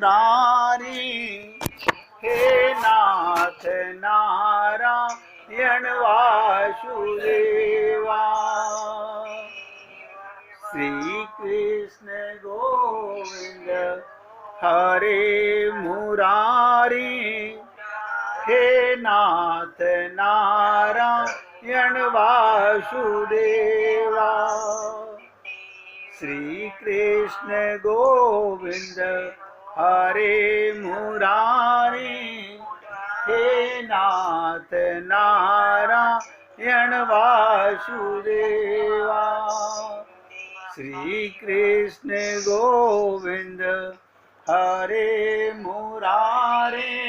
मुरारी हे नाथ नारायण वासुदेवा। श्री कृष्ण गोविंद हरे मुरारी हे नाथ नारायण वासुदेवा। श्री कृष्ण गोविंद हरे मुरारी हे नाथ नारायण वासुदेवा। श्री कृष्ण गोविंद हरे मुरारी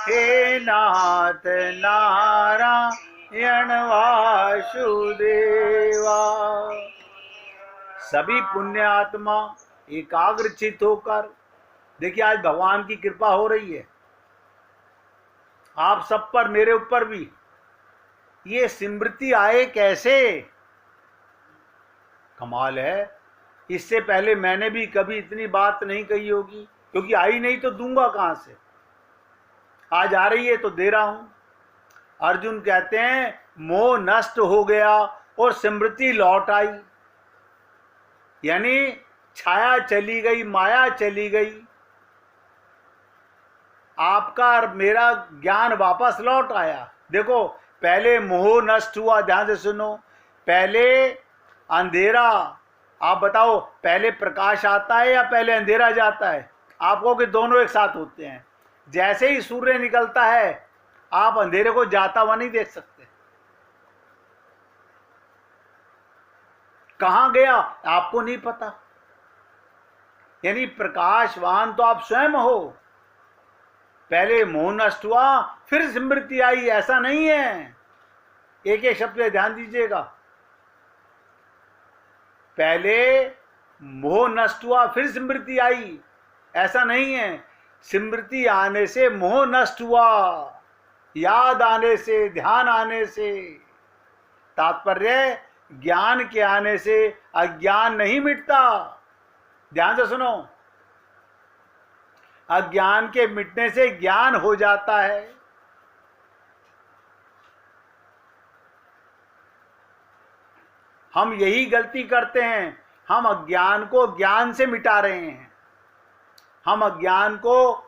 हे नाथ नारायण वासुदेवा। सभी पुण्य आत्मा एकाग्रचित होकर देखिए, आज भगवान की कृपा हो रही है आप सब पर, मेरे ऊपर भी। ये स्मृति आए कैसे, कमाल है। इससे पहले मैंने भी कभी इतनी बात नहीं कही होगी, क्योंकि आई नहीं तो दूंगा कहां से। आज आ रही है तो दे रहा हूं। अर्जुन कहते हैं मोह नष्ट हो गया और स्मृति लौट आई, यानी छाया चली गई, माया चली गई, आपका और मेरा ज्ञान वापस लौट आया। देखो, पहले मोह नष्ट हुआ, ध्यान से सुनो। पहले अंधेरा, आप बताओ पहले प्रकाश आता है या पहले अंधेरा जाता है? आपको कि दोनों एक साथ होते हैं। जैसे ही सूर्य निकलता है आप अंधेरे को जाता हुआ नहीं देख सकते। कहां गया आपको नहीं पता। यानी प्रकाशवान तो आप स्वयं हो। पहले मोह नष्ट हुआ फिर स्मृति आई, ऐसा नहीं है। एक एक शब्द पे ध्यान दीजिएगा। पहले मोह नष्ट हुआ फिर स्मृति आई, ऐसा नहीं है। स्मृति आने से मोह नष्ट हुआ, याद आने से, ध्यान आने से। तात्पर्य, ज्ञान के आने से अज्ञान नहीं मिटता। ध्यान से सुनो, अज्ञान के मिटने से ज्ञान हो जाता है। हम यही गलती करते हैं, हम अज्ञान को ज्ञान से मिटा रहे हैं। हम अज्ञान को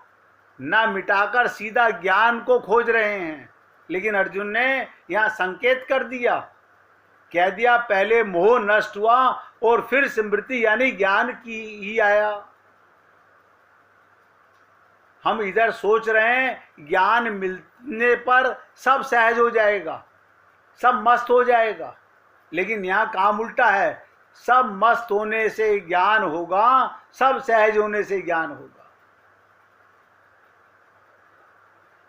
ना मिटाकर सीधा ज्ञान को खोज रहे हैं। लेकिन अर्जुन ने यहां संकेत कर दिया, कह दिया पहले मोह नष्ट हुआ और फिर स्मृति यानी ज्ञान की ही आया। हम इधर सोच रहे हैं ज्ञान मिलने पर सब सहज हो जाएगा, सब मस्त हो जाएगा। लेकिन यहां काम उल्टा है, सब मस्त होने से ज्ञान होगा, सब सहज होने से ज्ञान होगा।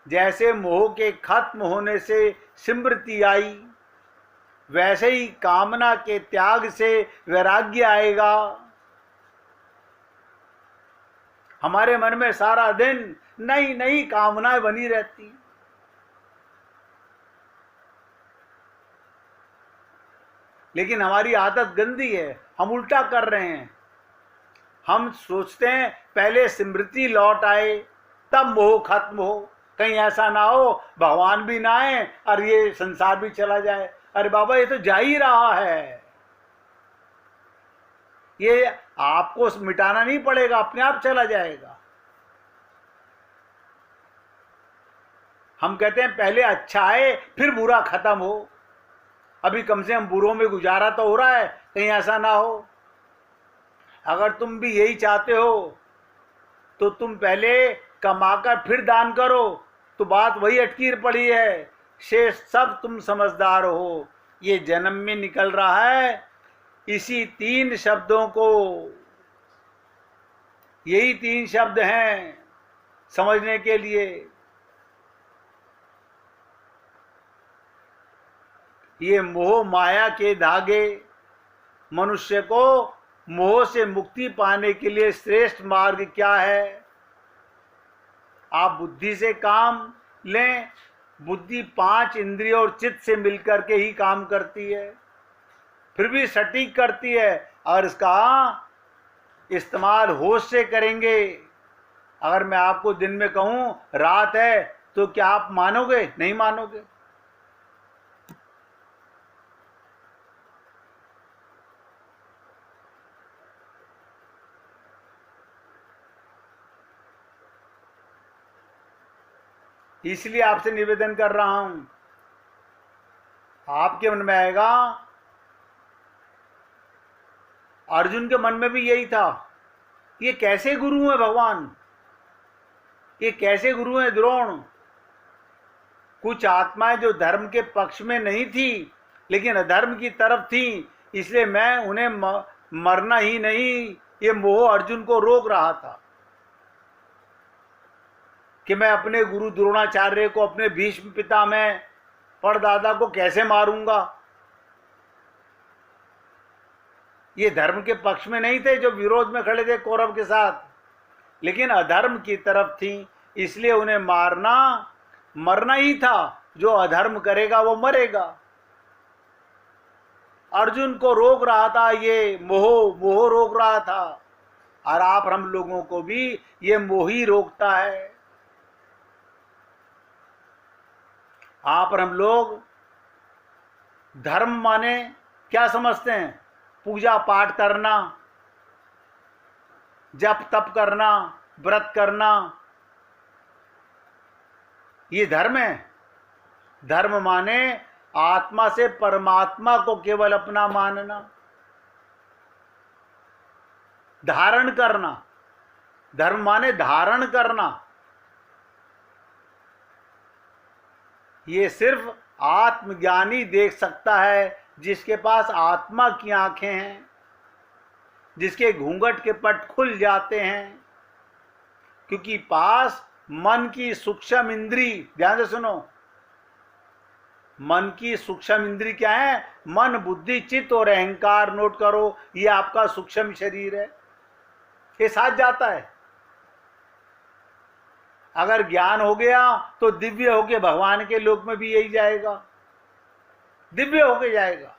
जैसे मोह के खत्म होने से स्मृति आई, वैसे ही कामना के त्याग से वैराग्य आएगा। हमारे मन में सारा दिन नई नई कामनाएं बनी रहती, लेकिन हमारी आदत गंदी है। हम उल्टा कर रहे हैं। हम सोचते हैं पहले स्मृति लौट आए तब मोह खत्म हो। कहीं ऐसा ना हो भगवान भी ना आए और ये संसार भी चला जाए। अरे बाबा, ये तो जा ही रहा है। ये आपको मिटाना नहीं पड़ेगा, अपने आप चला जाएगा। हम कहते हैं पहले अच्छा आए फिर बुरा खत्म हो। अभी कम से कम बुरों में गुजारा तो हो रहा है, कहीं ऐसा ना हो। अगर तुम भी यही चाहते हो तो तुम पहले कमाकर फिर दान करो, तो बात वही अटकी पड़ी है। शेष सब तुम समझदार हो। ये जन्म में निकल रहा है इसी 3 शब्दों को। यही 3 शब्द हैं समझने के लिए। ये मोह माया के धागे मनुष्य को मोह से मुक्ति पाने के लिए श्रेष्ठ मार्ग क्या है? आप बुद्धि से काम लें। बुद्धि 5 इंद्रियों और चित्त से मिलकर के ही काम करती है, फिर भी सटीक करती है। और इसका इस्तेमाल होश से करेंगे अगर मैं आपको दिन में कहूं रात है तो क्या आप मानोगे? नहीं मानोगे। इसलिए आपसे निवेदन कर रहा हूं, आपके मन में आएगा, अर्जुन के मन में भी यही था, ये कैसे गुरु हैं भगवान, ये कैसे गुरु हैं द्रोण। कुछ आत्माएं जो धर्म के पक्ष में नहीं थी लेकिन अधर्म की तरफ थी, इसलिए मैं उन्हें मरना ही नहीं, ये मोह अर्जुन को रोक रहा था कि मैं अपने गुरु द्रोणाचार्य को, अपने भीष्म पितामह परदादा को कैसे मारूंगा। ये धर्म के पक्ष में नहीं थे जो विरोध में खड़े थे कौरव के साथ, लेकिन अधर्म की तरफ थी, इसलिए उन्हें मरना ही था। जो अधर्म करेगा वो मरेगा। अर्जुन को रोक रहा था ये मोह रोक रहा था, और आप हम लोगों को भी ये मोह ही रोकता है। आप और हम लोग धर्म माने क्या समझते हैं? पूजा पाठ करना, जप तप करना, व्रत करना, ये धर्म है। धर्म माने आत्मा से परमात्मा को केवल अपना मानना, धारण करना। धर्म माने धारण करना। ये सिर्फ आत्मज्ञानी देख सकता है, जिसके पास आत्मा की आंखें हैं, जिसके घूंघट के पट खुल जाते हैं, क्योंकि पास मन की सूक्ष्म इंद्री, ध्यान से सुनो, मन की सूक्ष्म इंद्री क्या है? मन, बुद्धि, चित्त और अहंकार। नोट करो, ये आपका सूक्ष्म शरीर है, ये साथ जाता है। अगर ज्ञान हो गया तो दिव्य होके भगवान के लोक में भी यही जाएगा, दिव्य होके जाएगा।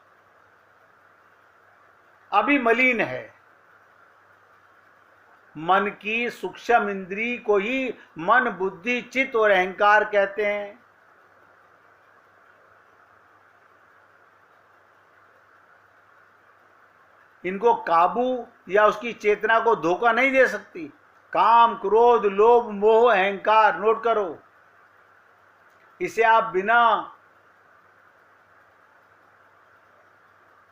अभी मलिन है। मन की सूक्ष्म इंद्री को ही मन, बुद्धि, चित्त और अहंकार कहते हैं। इनको काबू या उसकी चेतना को धोखा नहीं दे सकती। काम, क्रोध, लोभ, मोह, अहंकार, नोट करो, इसे आप बिना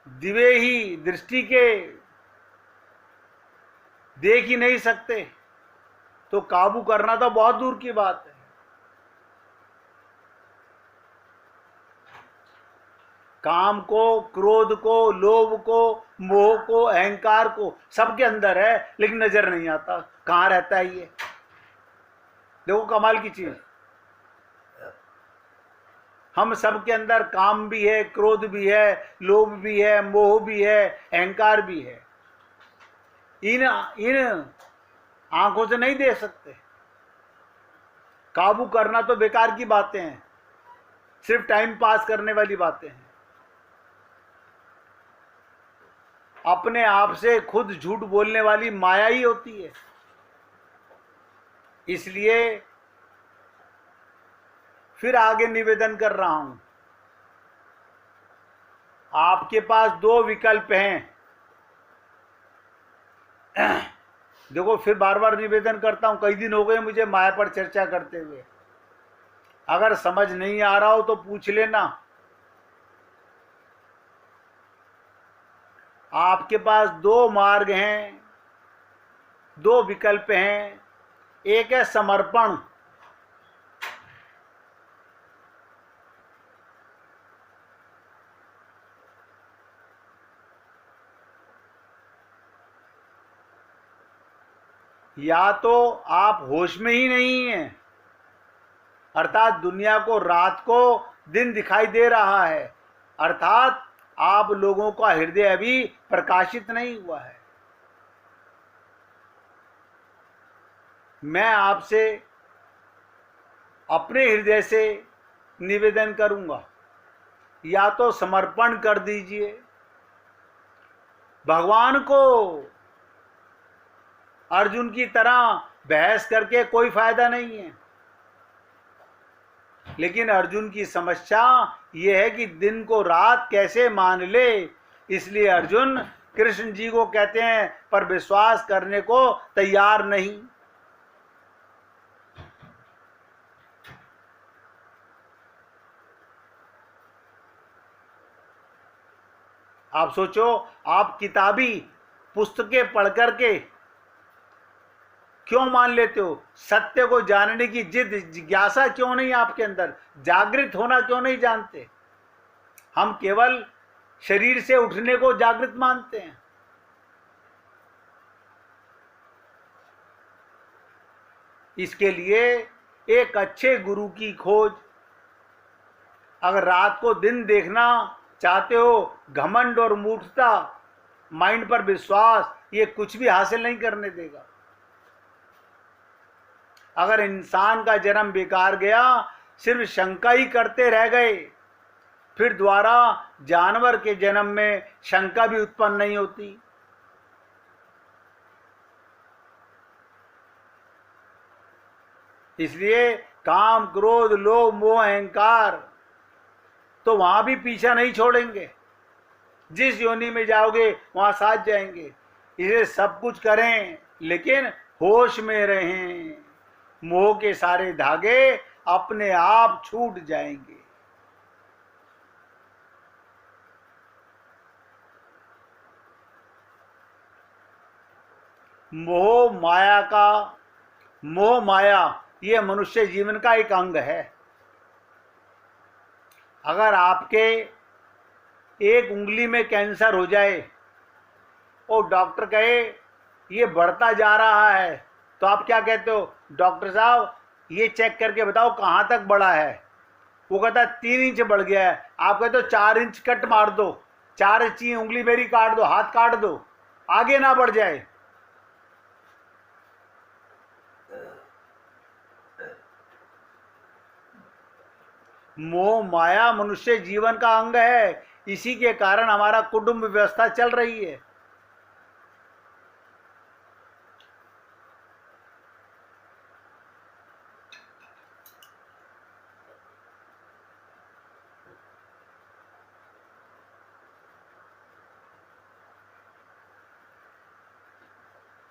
दिवे ही दृष्टि के देख ही नहीं सकते, तो काबू करना तो बहुत दूर की बात है। काम को, क्रोध को, लोभ को, मोह को, अहंकार को सबके अंदर है, लेकिन नजर नहीं आता। कहां रहता है ये? देखो कमाल की चीज, हम सबके अंदर काम भी है, क्रोध भी है, लोभ भी है, मोह भी है, अहंकार भी है। इन आंखों से नहीं देख सकते। काबू करना तो बेकार की बातें हैं, सिर्फ टाइम पास करने वाली बातें हैं। अपने आप से खुद झूठ बोलने वाली माया ही होती है। इसलिए फिर आगे निवेदन कर रहा हूं, आपके पास दो विकल्प हैं। देखो, फिर बार बार निवेदन करता हूं, कई दिन हो गए मुझे माया पर चर्चा करते हुए। अगर समझ नहीं आ रहा हो तो पूछ लेना। आपके पास दो मार्ग हैं, दो विकल्प हैं। एक है समर्पण, या तो आप होश में ही नहीं हैं, अर्थात दुनिया को रात को दिन दिखाई दे रहा है, अर्थात आप लोगों का हृदय अभी प्रकाशित नहीं हुआ है। मैं आपसे अपने हृदय से निवेदन करूंगा, या तो समर्पण कर दीजिए भगवान को, अर्जुन की तरह बहस करके कोई फायदा नहीं है। लेकिन अर्जुन की समस्या यह है कि दिन को रात कैसे मान ले, इसलिए अर्जुन कृष्ण जी को कहते हैं पर विश्वास करने को तैयार नहीं। आप सोचो, आप किताबी पुस्तकें पढ़ करके क्यों मान लेते हो? सत्य को जानने की जिद जिज्ञासा क्यों नहीं आपके अंदर? जागृत होना क्यों नहीं जानते? हम केवल शरीर से उठने को जागृत मानते हैं। इसके लिए एक अच्छे गुरु की खोज। अगर रात को दिन देखना चाहते हो, घमंड और मूर्खता, माइंड पर विश्वास, ये कुछ भी हासिल नहीं करने देगा। अगर इंसान का जन्म बेकार गया, सिर्फ शंका ही करते रह गए, फिर दोबारा जानवर के जन्म में शंका भी उत्पन्न नहीं होती। इसलिए काम, क्रोध, लोभ, मोह, अहंकार तो वहां भी पीछा नहीं छोड़ेंगे। जिस योनि में जाओगे वहां साथ जाएंगे। इसे सब कुछ करें लेकिन होश में रहें। मोह के सारे धागे अपने आप छूट जाएंगे। मोह माया ये मनुष्य जीवन का एक अंग है। अगर आपके एक उंगली में कैंसर हो जाए और डॉक्टर कहे ये बढ़ता जा रहा है, तो आप क्या कहते हो? डॉक्टर साहब ये चेक करके बताओ कहाँ तक बढ़ा है। वो कहता है 3 इंच बढ़ गया है। आप कहते हो 4 इंच कट मार दो, 4 इंच उंगली मेरी काट दो, हाथ काट दो, आगे ना बढ़ जाए। मोह माया मनुष्य जीवन का अंग है। इसी के कारण हमारा कुटुंब व्यवस्था चल रही है।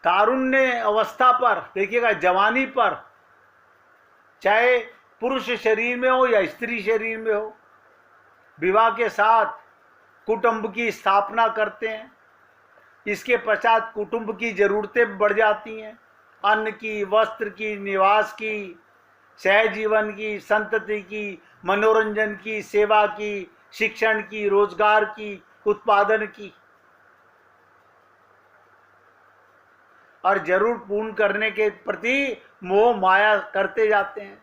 तारुण्य अवस्था पर देखिएगा, जवानी पर, चाहे पुरुष शरीर में हो या स्त्री शरीर में हो, विवाह के साथ कुटुंब की स्थापना करते हैं। इसके पश्चात कुटुंब की जरूरतें बढ़ जाती हैं। अन्न की, वस्त्र की, निवास की, सहजीवन की, संतति की, मनोरंजन की, सेवा की, शिक्षण की, रोजगार की, उत्पादन की, और जरूर पूर्ण करने के प्रति मोह माया करते जाते हैं।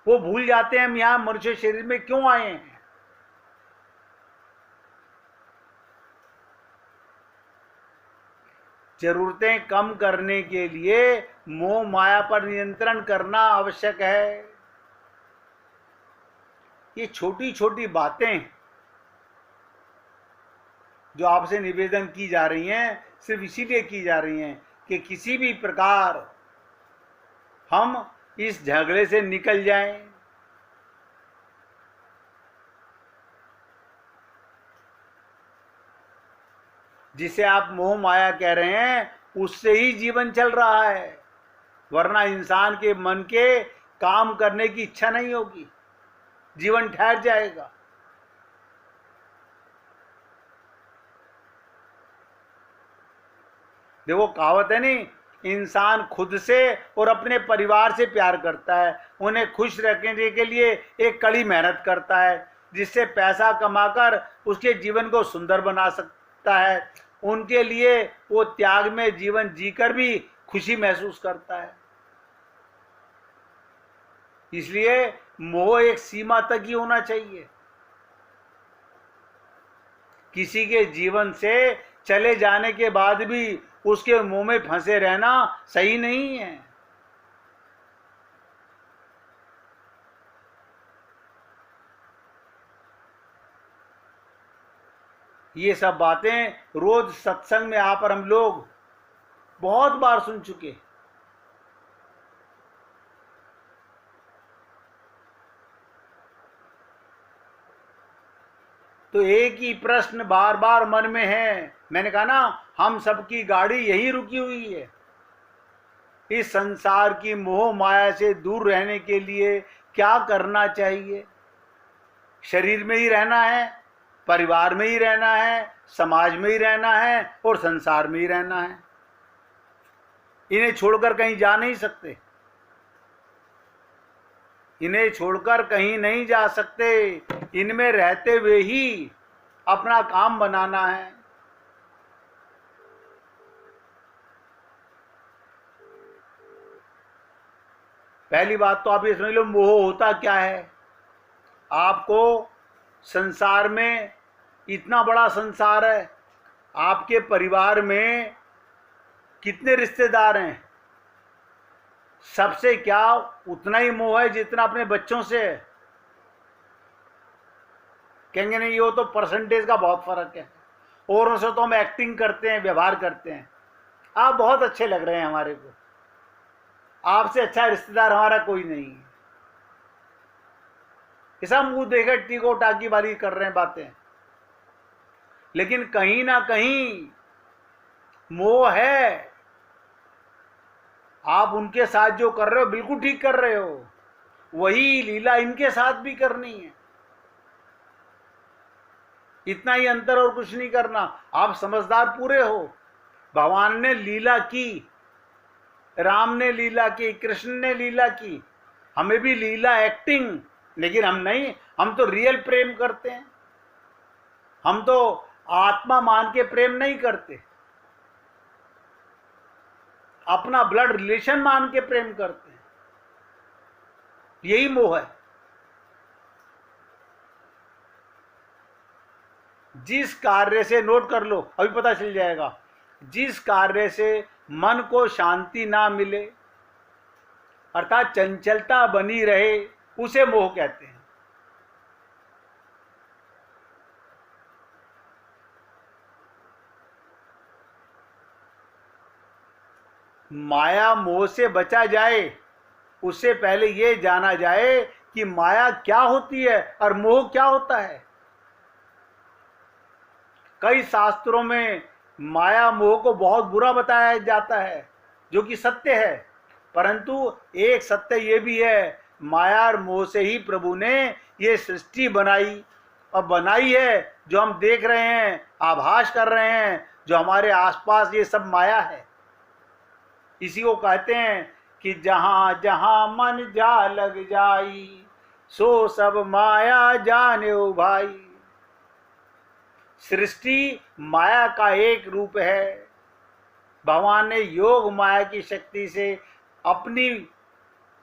वो भूल जाते हैं हम यहां मनुष्य शरीर में क्यों आए हैं। जरूरतें कम करने के लिए मोह माया पर नियंत्रण करना आवश्यक है। ये छोटी छोटी बातें जो आपसे निवेदन की जा रही हैं, सिर्फ इसीलिए की जा रही हैं कि किसी भी प्रकार हम इस झगड़े से निकल जाएं। जिसे आप मोह माया कह रहे हैं, उससे ही जीवन चल रहा है। वरना इंसान के मन के काम करने की इच्छा नहीं होगी, जीवन ठहर जाएगा। देखो, कहावत है नहीं, इंसान खुद से और अपने परिवार से प्यार करता है। उन्हें खुश रखने के लिए एक कड़ी मेहनत करता है, जिससे पैसा कमाकर उसके जीवन को सुंदर बना सकता है। उनके लिए वो त्याग में जीवन जीकर भी खुशी महसूस करता है। इसलिए मोह एक सीमा तक ही होना चाहिए। किसी के जीवन से चले जाने के बाद भी उसके मुंह में फंसे रहना सही नहीं है। ये सब बातें रोज सत्संग में आकर हम लोग बहुत बार सुन चुके। तो एक ही प्रश्न बार बार मन में है। मैंने कहा ना, हम सबकी गाड़ी यही रुकी हुई है। इस संसार की मोह माया से दूर रहने के लिए क्या करना चाहिए? शरीर में ही रहना है, परिवार में ही रहना है, समाज में ही रहना है और संसार में ही रहना है। इन्हें छोड़कर कहीं जा नहीं सकते, इन्हें छोड़कर कहीं नहीं जा सकते। इनमें रहते हुए ही अपना काम बनाना है। पहली बात तो आप ये समझ लो, मोह होता क्या है। आपको संसार में, इतना बड़ा संसार है, आपके परिवार में कितने रिश्तेदार हैं? सबसे क्या उतना ही मोह है जितना अपने बच्चों से है? कहेंगे नहीं, ये तो परसेंटेज का बहुत फर्क है, औरों से तो हम एक्टिंग करते हैं, व्यवहार करते हैं। आप बहुत अच्छे लग रहे हैं हमारे को, आपसे अच्छा रिश्तेदार हमारा कोई नहीं है। ऐसा मुंह देकर टीको टाकी वाली कर रहे हैं बातें, लेकिन कहीं ना कहीं मोह है। आप उनके साथ जो कर रहे हो बिल्कुल ठीक कर रहे हो, वही लीला इनके साथ भी करनी है। इतना ही अंतर और कुछ नहीं करना। आप समझदार पूरे हो। भगवान ने लीला की, राम ने लीला की, कृष्ण ने लीला की, हमें भी लीला एक्टिंग, लेकिन हम नहीं, हम तो रियल प्रेम करते हैं। हम तो आत्मा मान के प्रेम नहीं करते, अपना ब्लड रिलेशन मान के प्रेम करते हैं। यही मोह है। जिस कार्य से, नोट कर लो, अभी पता चल जाएगा, जिस कार्य से मन को शांति ना मिले, अर्थात चंचलता बनी रहे, उसे मोह कहते हैं। माया मोह से बचा जाए, उससे पहले यह जाना जाए कि माया क्या होती है और मोह क्या होता है। कई शास्त्रों में माया मोह को बहुत बुरा बताया जाता है, जो कि सत्य है, परंतु एक सत्य ये भी है, माया और मोह से ही प्रभु ने ये सृष्टि बनाई, और बनाई है जो हम देख रहे हैं, आभास कर रहे हैं, जो हमारे आसपास, ये सब माया है। इसी को कहते हैं कि जहां जहां मन जा लग जाई, सो सब माया जाने ओ भाई। सृष्टि माया का एक रूप है। भगवान ने योग माया की शक्ति से, अपनी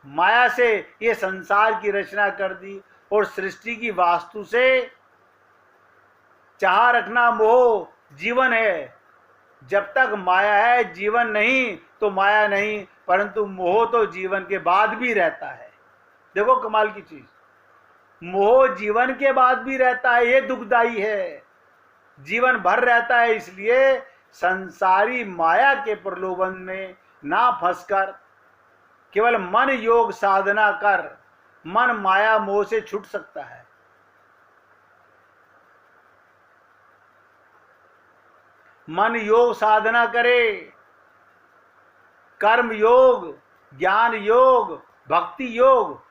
माया से ये संसार की रचना कर दी, और सृष्टि की वास्तु से चाह रखना मोह जीवन है। जब तक माया है, जीवन नहीं, तो माया नहीं, परंतु मोह तो जीवन के बाद भी रहता है। देखो कमाल की चीज, मोह जीवन के बाद भी रहता है, ये दुखदाई है। जीवन भर रहता है, इसलिए संसारी माया के प्रलोभन में ना फंसकर केवल मन योग साधना कर मन माया मोह से छूट सकता है। मन योग साधना करे, कर्म योग, ज्ञान योग, भक्ति योग।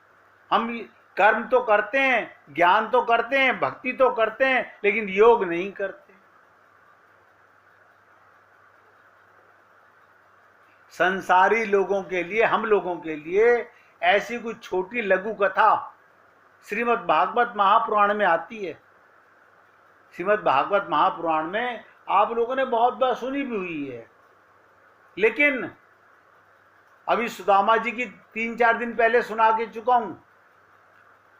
हम कर्म तो करते हैं, ज्ञान तो करते हैं, भक्ति तो करते हैं, लेकिन योग नहीं करते। संसारी लोगों के लिए, हम लोगों के लिए ऐसी कुछ छोटी लघु कथा श्रीमद् भागवत महापुराण में आती है। श्रीमद् भागवत महापुराण में आप लोगों ने बहुत बार सुनी भी हुई है, लेकिन अभी सुदामा जी की 3-4 दिन पहले सुना के चुका हूं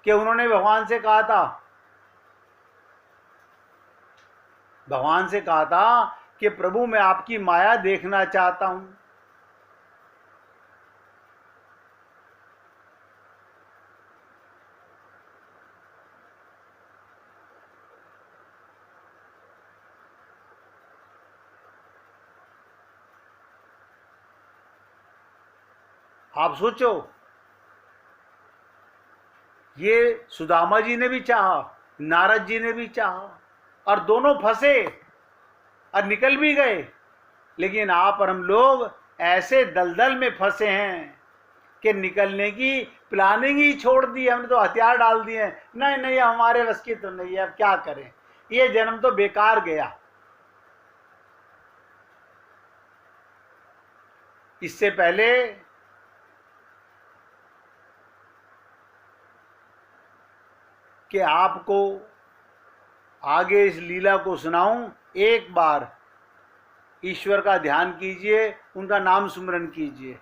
कि उन्होंने भगवान से कहा था कि प्रभु मैं आपकी माया देखना चाहता हूं। आप सोचो, ये सुदामा जी ने भी चाहा, नारद जी ने भी चाहा, और दोनों फंसे और निकल भी गए, लेकिन आप और हम लोग ऐसे दलदल में फंसे हैं कि निकलने की प्लानिंग ही छोड़ दी। हमने तो हथियार डाल दिए, नहीं नहीं हमारे बस की तो नहीं है, अब क्या करें, ये जन्म तो बेकार गया। इससे पहले कि आपको आगे इस लीला को सुनाऊं, एक बार ईश्वर का ध्यान कीजिए, उनका नाम सुमरन कीजिए।